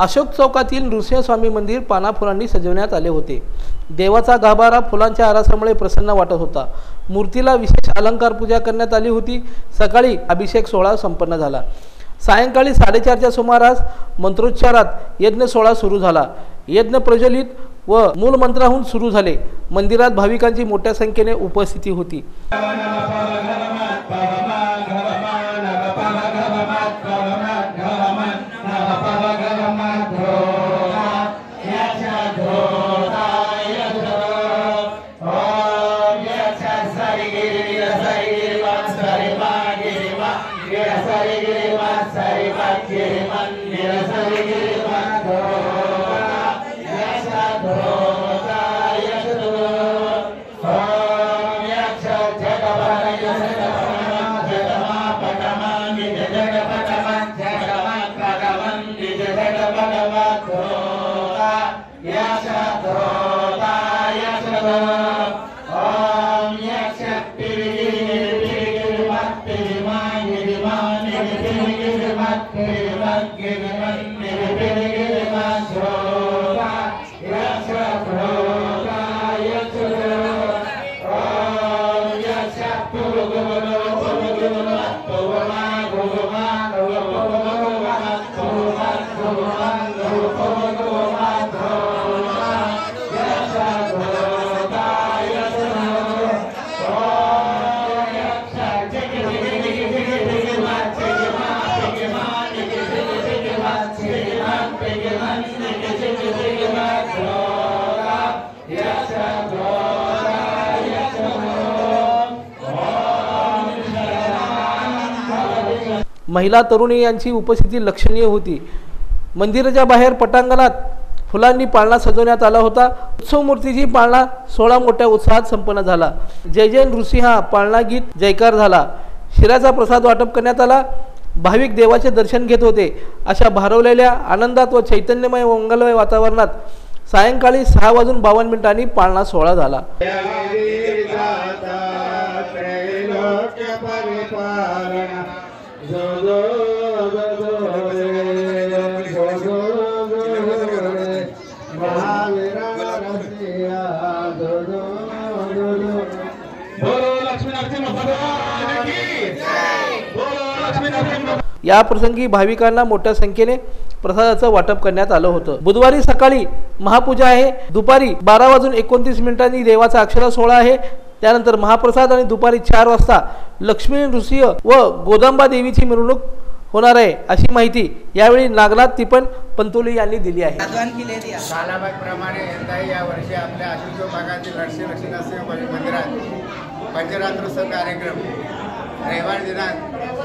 अशोक चौकातील नृसिंहस्वामी मंदिर पाना फुलांनी सजवण्यात आले होते। देवाचा गाभारा फुलांच्या आरासामुळे प्रसन्न वाटत होता। मूर्तीला विशेष अलंकार पूजा करण्यात आली होती। सकाळी अभिषेक सोहळा संपन्न झाला। सायंकाळी 4:30च्या सुमारास मंत्रोच्चारात यज्ञ सोहळा सुरू झाला। यज्ञ प्रज्वलित व मूल मंत्राहून सुरू झाले। मंदिरात भाविकांची मोठ्या संख्येने उपस्थिती होती। महिला तरुणी यांची उपस्थिती लक्षणीय होती। मंदिराच्या बाहेर पटांगणात फुलांनी पाळणा सजवण्यात आला होता। उत्सव मूर्तीची पाळणा सोहळा मोठ्या उत्साहात संपन्न झाला। जय जय नृसिंहा पाळणा गीत जयकार झाला। शिराचा प्रसाद वाटप करण्यात आला। भाविक देवाचे दर्शन घेत होते। अशा भारावलेल्या आनंदात व चैतन्यमय मंगलमय वातावरणात सायंकाळी 6:52 पाळणा सोहळा झाला। या प्रसंगी भाविकांना मोठ्या संख्येने प्रसादाचं वाटप करण्यात आलं होतं। बुधवारी सकाळी महापूजा आहे। दुपारी 12:29 देवाचा अक्षरा सोहळा आहे। त्यानंतर महाप्रसाद आणि दुपारी 4 वाजता लक्ष्मी नृसिंह व गोदंबा देवीची मिरवणूक होणार आहे, अशी माहिती यावेळी नागनाथ तिपण पंतोली यांनी दिली आहे। कालाबादप्रमाणे यंदाही यावर्षी आपल्या आशिषो भागातील नरसिंह मंदिरात पंचरात्रोत्सव कार्यक्रम रविवार दिनांक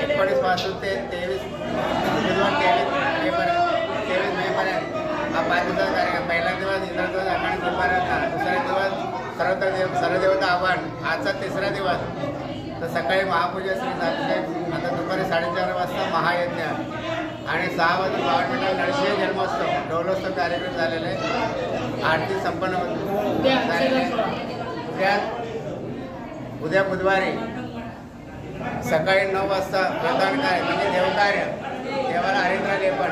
19 पासून ते 23 मेपर्यंत हा 5 दिवसाचा कार्यक्रम। पहिला दिवस इंद्रध्वज आणि दीपाराधना, दुसरा दिवस सर्वदेवता आव्हान, आजचा तिसरा दिवस। तर सकाळी महापूजा श्री अभिषेक, आता दुपारी 4:30 वाजता महायज्ञ आणि 6:52 नरसिंह जन्मोत्सव डोलोत्सव कार्यक्रम झालेले। आरती संपन्न होते। उद्या बुधवारी सकाळी 9 वाजता प्रधान कार्य म्हणजे देवकार्य, देवाला हरिद्रा लेपन,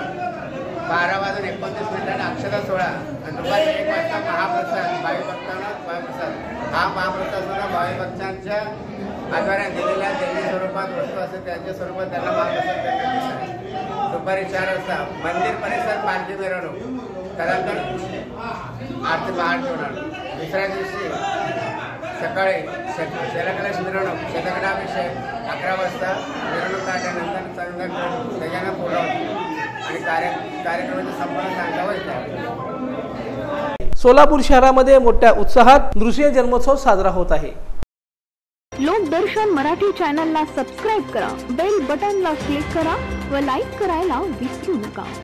12:29 अक्षता सोहळा आणि दुपारी 1 वाजता महाप्रसाद। भावी भक्तांना महाप्रसाद, हा महाप्रसाद सुद्धा भावी भक्तांच्या आधाराने दिलेल्या देवी स्वरूपात वस्तू असते त्यांच्या स्वरूपात त्यांना महाप्रसाद करण्यात येतो। दुपारी 4 वाजता मंदिर परिसर पालखी मिरवणूक, त्यानंतर आरती पहाट होणार। दुसऱ्या दिवशी सकाळी शैलकलश मिरवणूक, शतकडाभिषेक 11 वाजता मिरवणूक काढल्यानंतर त्याच्यानं पूर्ण आणि कार्यक्रमाची संपन्न सांगावं येतं। सोलापूर शहरामध्ये मोठ्या उत्साहात नृसिंह जन्मोत्सव साजरा होत आहे। लोकदर्शन मराठी चॅनलला सबस्क्राइब करा, बेल बटनला क्लिक करा व लाईक करायला विसरू नका।